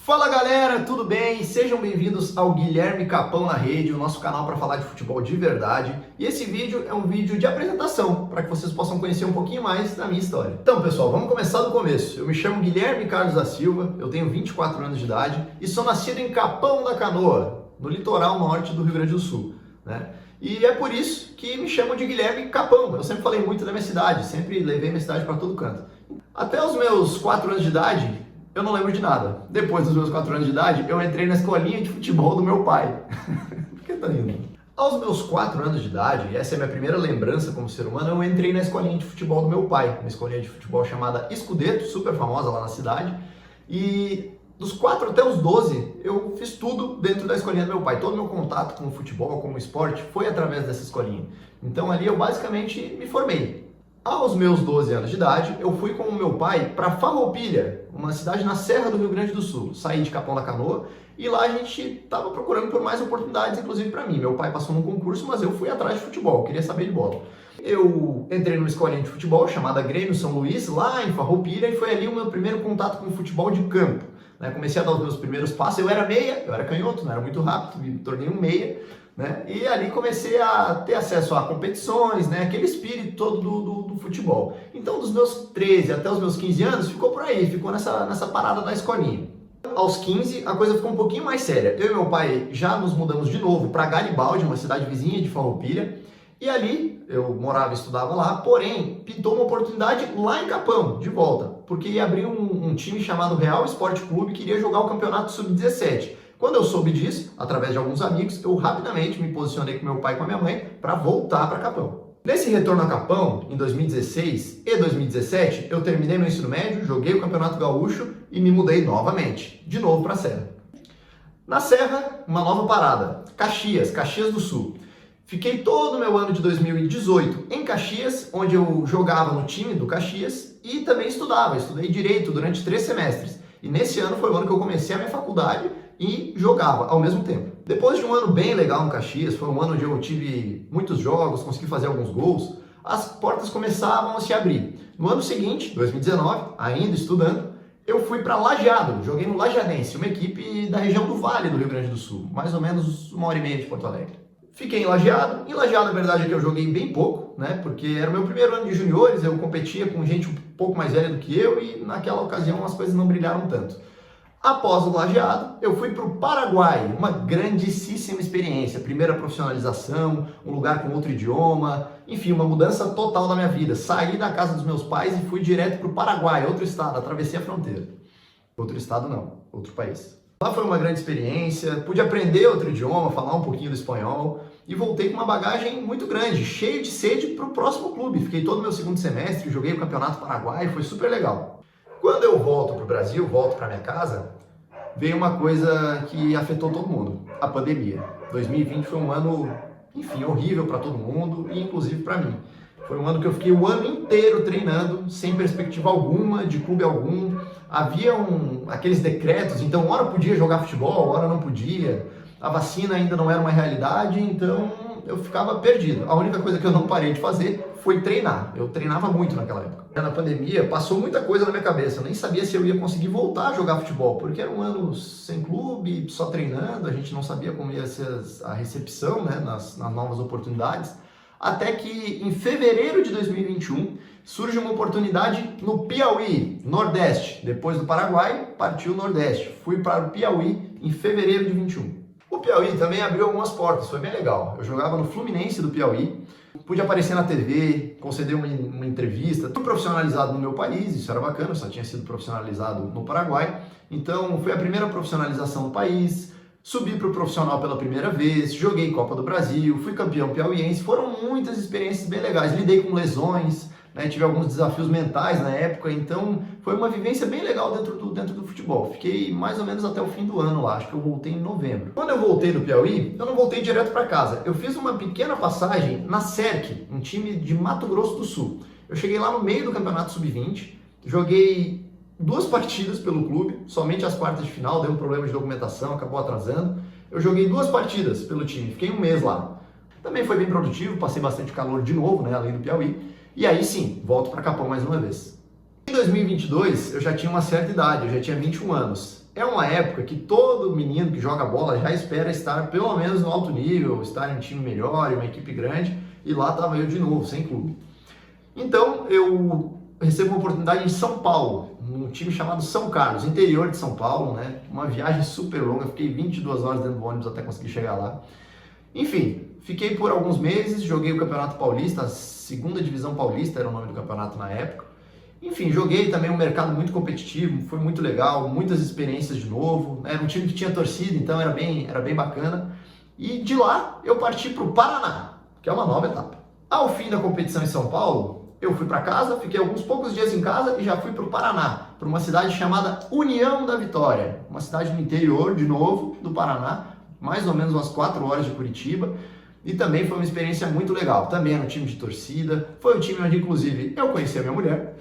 Fala galera, tudo bem? Sejam bem-vindos ao Guilherme Capão na Rede, o nosso canal para falar de futebol de verdade. E esse vídeo é um vídeo de apresentação, para que vocês possam conhecer um pouquinho mais da minha história. Então pessoal, vamos começar do começo. Eu me chamo Guilherme Carlos da Silva, eu tenho 24 anos de idade e sou nascido em Capão da Canoa, no litoral norte do Rio Grande do Sul, né? E é por isso que me chamam de Guilherme Capão. Eu sempre falei muito da minha cidade, sempre levei minha cidade para todo canto. Até os meus 4 anos de idade, eu não lembro de nada. Depois dos meus 4 anos de idade, eu entrei na escolinha de futebol do meu pai. Por que tá rindo? Aos meus 4 anos de idade, essa é a minha primeira lembrança como ser humano, eu entrei na escolinha de futebol do meu pai. Uma escolinha de futebol chamada Scudetto, super famosa lá na cidade. E dos 4 até os 12, eu fiz tudo dentro da escolinha do meu pai. Todo o meu contato com o futebol, com o esporte, foi através dessa escolinha. Então ali eu basicamente me formei. Aos meus 12 anos de idade, eu fui com o meu pai para Farroupilha, uma cidade na Serra do Rio Grande do Sul. Saí de Capão da Canoa e lá a gente estava procurando por mais oportunidades, inclusive para mim. Meu pai passou num concurso, mas eu fui atrás de futebol, queria saber de bola. Eu entrei numa escolinha de futebol chamada Grêmio São Luís, lá em Farroupilha, e foi ali o meu primeiro contato com o futebol de campo. Comecei a dar os meus primeiros passos, eu era meia, eu era canhoto, não era muito rápido, me tornei um meia. E ali comecei a ter acesso a competições, aquele espírito todo do futebol. Então, dos meus 13 até os meus 15 anos, ficou por aí, ficou nessa parada da escolinha. Aos 15, a coisa ficou um pouquinho mais séria. Eu e meu pai já nos mudamos de novo para Garibaldi, uma cidade vizinha de Farroupilha, e ali eu morava e estudava lá, porém, pintou uma oportunidade lá em Capão, de volta, porque ia abrir um time chamado Real Esporte Clube que iria jogar o campeonato sub-17. Quando eu soube disso, através de alguns amigos, eu rapidamente me posicionei com meu pai e com a minha mãe para voltar para Capão. Nesse retorno a Capão, em 2016 e 2017, eu terminei meu ensino médio, joguei o Campeonato Gaúcho e me mudei novamente, de novo para a Serra. Na Serra, uma nova parada, Caxias do Sul. Fiquei todo o meu ano de 2018 em Caxias, onde eu jogava no time do Caxias e também estudei Direito durante 3 semestres. E nesse ano foi o ano que eu comecei a minha faculdade e jogava ao mesmo tempo. Depois de um ano bem legal no Caxias, foi um ano onde eu tive muitos jogos, consegui fazer alguns gols, as portas começavam a se abrir. No ano seguinte, 2019, ainda estudando, eu fui para Lajeado, joguei no Lajadense, uma equipe da região do Vale do Rio Grande do Sul, mais ou menos 1h30 de Porto Alegre. Fiquei em Lajeado, a verdade é que eu joguei bem pouco, porque era o meu primeiro ano de juniores, eu competia com gente um pouco mais velha do que eu e naquela ocasião as coisas não brilharam tanto. Após o Lajeado, eu fui para o Paraguai, uma grandíssima experiência, primeira profissionalização, um lugar com outro idioma, enfim, uma mudança total da minha vida. Saí da casa dos meus pais e fui direto para o Paraguai, outro estado, atravessei a fronteira. Outro estado não, outro país. Lá foi uma grande experiência, pude aprender outro idioma, falar um pouquinho do espanhol e voltei com uma bagagem muito grande, cheio de sede para o próximo clube. Fiquei todo o meu segundo semestre, joguei o Campeonato Paraguai, foi super legal. Quando eu volto para o Brasil, volto para minha casa, veio uma coisa que afetou todo mundo, a pandemia. 2020 foi um ano, enfim, horrível para todo mundo e inclusive para mim. Foi um ano que eu fiquei o ano inteiro treinando, sem perspectiva alguma, de clube algum. Havia aqueles decretos, então hora podia jogar futebol, hora não podia. A vacina ainda não era uma realidade, então eu ficava perdido. A única coisa que eu não parei de fazer foi treinar. Eu treinava muito naquela época. Na pandemia passou muita coisa na minha cabeça. Eu nem sabia se eu ia conseguir voltar a jogar futebol, porque era um ano sem clube, só treinando. A gente não sabia como ia ser a recepção, nas novas oportunidades. Até que em fevereiro de 2021 surge uma oportunidade no Piauí, Nordeste. Depois do Paraguai, partiu o Nordeste. Fui para o Piauí em fevereiro de 21. O Piauí também abriu algumas portas, foi bem legal. Eu jogava no Fluminense do Piauí, pude aparecer na TV, conceder uma entrevista. Fui profissionalizado no meu país, isso era bacana, eu só tinha sido profissionalizado no Paraguai. Então foi a primeira profissionalização do país. Subi para o profissional pela primeira vez, joguei Copa do Brasil, fui campeão piauiense, foram muitas experiências bem legais, lidei com lesões, tive alguns desafios mentais na época, então foi uma vivência bem legal dentro do futebol. Fiquei mais ou menos até o fim do ano lá, acho que eu voltei em novembro. Quando eu voltei do Piauí, eu não voltei direto para casa, eu fiz uma pequena passagem na Serc, um time de Mato Grosso do Sul. Eu cheguei lá no meio do Campeonato Sub-20, joguei 2 partidas pelo clube, somente as quartas de final, deu um problema de documentação, acabou atrasando. Eu joguei 2 partidas pelo time, fiquei um mês lá. Também foi bem produtivo, passei bastante calor de novo, além do Piauí. E aí sim, volto para Capão mais uma vez. Em 2022, eu já tinha uma certa idade, eu já tinha 21 anos. é uma época que todo menino que joga bola já espera estar pelo menos no alto nível, estar em um time melhor, em uma equipe grande, e lá estava eu de novo, sem clube. Então eu recebo uma oportunidade em São Paulo, num time chamado São Carlos, interior de São Paulo, né? Uma viagem super longa, fiquei 22 horas dentro do ônibus até conseguir chegar lá. Enfim, fiquei por alguns meses, joguei o Campeonato Paulista, a segunda divisão paulista era o nome do campeonato na época. Enfim, joguei também um mercado muito competitivo, foi muito legal, muitas experiências de novo. Era um time que tinha torcida, então era bem bacana. E de lá eu parti para o Paraná, que é uma nova etapa. Ao fim da competição em São Paulo, eu fui para casa, fiquei alguns poucos dias em casa e já fui para o Paraná, para uma cidade chamada União da Vitória, uma cidade no interior, de novo, do Paraná, mais ou menos umas 4 horas de Curitiba. E também foi uma experiência muito legal. Também era um time de torcida, foi um time onde inclusive eu conheci a minha mulher.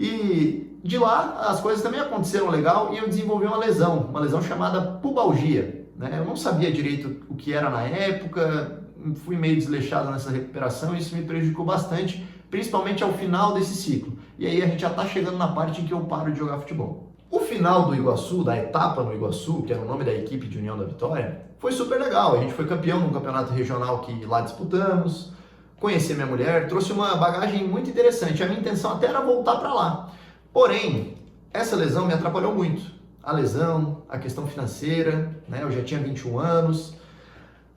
E de lá as coisas também aconteceram legal e eu desenvolvi uma lesão chamada pubalgia, né? Eu não sabia direito o que era na época, fui meio desleixado nessa recuperação e isso me prejudicou bastante, principalmente ao final desse ciclo. E aí a gente já está chegando na parte em que eu paro de jogar futebol. O final do Iguaçu, da etapa no Iguaçu, que era o nome da equipe de União da Vitória, foi super legal. A gente foi campeão num campeonato regional que lá disputamos, conheci a minha mulher, trouxe uma bagagem muito interessante. A minha intenção até era voltar para lá. Porém, essa lesão me atrapalhou muito. A lesão, a questão financeira, né? Eu já tinha 21 anos.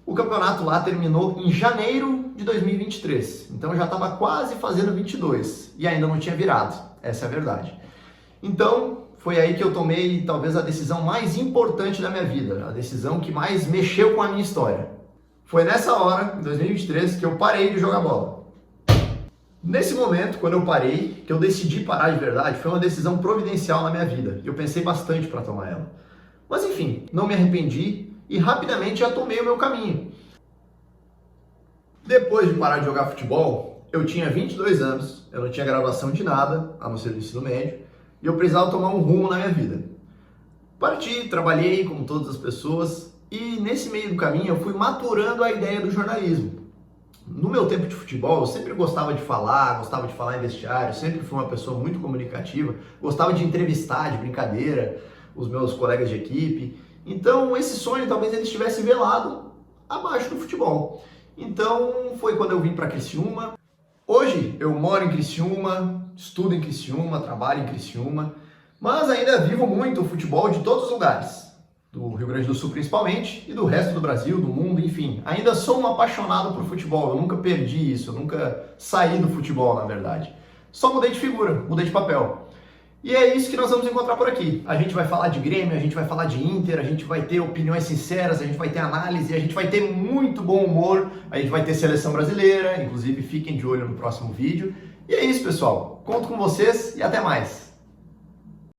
O campeonato lá terminou em janeiro de 2023. Então eu já estava quase fazendo 22 e ainda não tinha virado. Essa é a verdade. Então, foi aí que eu tomei talvez a decisão mais importante da minha vida, a decisão que mais mexeu com a minha história. Foi nessa hora, em 2023, que eu parei de jogar bola. Nesse momento, quando eu parei, que eu decidi parar de verdade, foi uma decisão providencial na minha vida. Eu pensei bastante para tomar ela. Mas enfim, não me arrependi e rapidamente já tomei o meu caminho. Depois de parar de jogar futebol, eu tinha 22 anos, eu não tinha graduação de nada, a não ser do ensino médio, e eu precisava tomar um rumo na minha vida. Parti, trabalhei como todas as pessoas e nesse meio do caminho eu fui maturando a ideia do jornalismo. No meu tempo de futebol eu sempre gostava de falar em vestiário, sempre fui uma pessoa muito comunicativa, gostava de entrevistar, de brincadeira, os meus colegas de equipe. Então esse sonho talvez ele estivesse velado abaixo do futebol. Então foi quando eu vim para Criciúma. Hoje eu moro em Criciúma, estudo em Criciúma, trabalho em Criciúma, mas ainda vivo muito o futebol de todos os lugares, do Rio Grande do Sul principalmente, e do resto do Brasil, do mundo, enfim. Ainda sou um apaixonado por futebol, eu nunca perdi isso, eu nunca saí do futebol, na verdade. Só mudei de figura, mudei de papel. E é isso que nós vamos encontrar por aqui. A gente vai falar de Grêmio, a gente vai falar de Inter, a gente vai ter opiniões sinceras, a gente vai ter análise, a gente vai ter muito bom humor, a gente vai ter seleção brasileira, inclusive fiquem de olho no próximo vídeo. E é isso, pessoal. Conto com vocês e até mais.